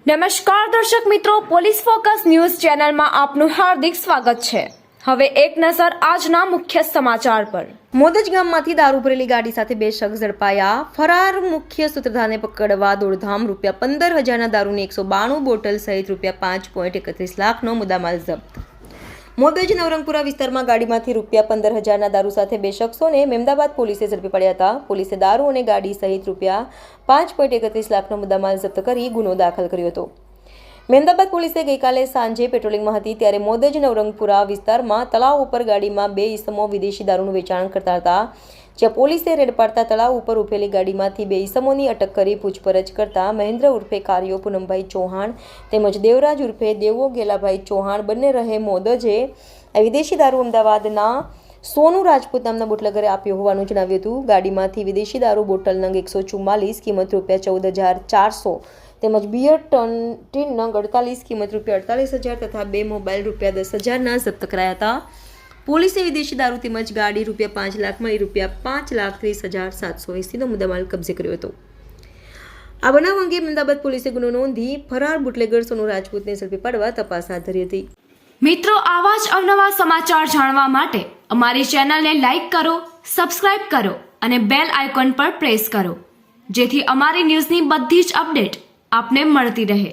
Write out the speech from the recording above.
નમસ્કાર દર્શક મિત્રો, પોલીસ ફોકસ ન્યૂઝ ચેનલમાં આપનું હાર્દિક સ્વાગત છે। હવે એક નજર આજના મુખ્ય સમાચાર પર। મોદજ ગામમાંથી દારૂ ભરેલી ગાડી સાથે 2 શખ્સ ઝડપાયા। ફરાર મુખ્ય સૂત્રધારને પકડવા દોડધામ। ₹15,000ના દારૂની 192 બોટલ સહિત ₹5.31 લાખનો મુદ્દામાલ જપ્ત। મોદજ નવરંગપુરા વિસ્તારમાં ગાડીમાંથી ₹15,000ના દારૂ સાથે 2 શખ્સોને મહેમદાબાદ પોલીસે ઝડપી પડ્યા હતા। પોલીસે દારૂ અને ગાડી સહિત ₹5.31 લાખનો મુદ્દામાલ જપ્ત કરી ગુનો દાખલ કર્યો હતો। મહેમદાબાદ પોલીસે ગઈકાલે સાંજે પેટ્રોલિંગમાં હતી ત્યારે મોદજ નવરંગપુરા વિસ્તારમાં તળાવ ઉપર ગાડીમાં 2 ઈસમો વિદેશી દારૂનું વેચાણ કરતા હતા, જ્યાં પોલીસે રેડ પાડતા તળાવ ઉપર ઉભેલી ગાડીમાંથી 2 ઈસમોની અટક કરી પૂછપરછ કરતા મહેન્દ્ર ઉર્ફે કાર્યો પૂનમભાઈ ચૌહાણ તેમજ દેવરાજ ઉર્ફે દેવો ગેલાભાઈ ચૌહાણ બંને રહે મોદજે આ વિદેશી દારૂ અમદાવાદના સોનુ રાજપૂત નામના બોટલેગરે આપ્યો હોવાનું જણાવ્યું હતું। ગાડીમાંથી વિદેશી દારૂ બોટલ નંગ 144 કિંમત ₹14,400 તેમજ બિયર ટીન નંગ 48 કિંમત ₹48,000 તથા 2 મોબાઈલ ₹10,000ના જપ્ત કરાયા હતા। પોલીસે વિદેશી દારૂ તેમજ ગાડી ₹5 લાખ મળી ₹5,30,780નો મુદ્દામાલ કબજે કર્યો હતો। આ બનાવ અંગે અમદાવાદ પોલીસે ગુનો નોંધી ફરાર બુટલેગર સોનુ રાજપૂતને ઝડપી પાડવા તપાસ હાથ ધરી હતી। મિત્રો, આવા જ અવનવા સમાચાર જાણવા માટે અમારી ચેનલને લાઈક કરો, સબસ્ક્રાઇબ કરો અને બેલ આઇકોન પર પ્રેસ કરો, જેથી અમારી ન્યૂઝની બધી જ અપડેટ આપને મળતી રહે।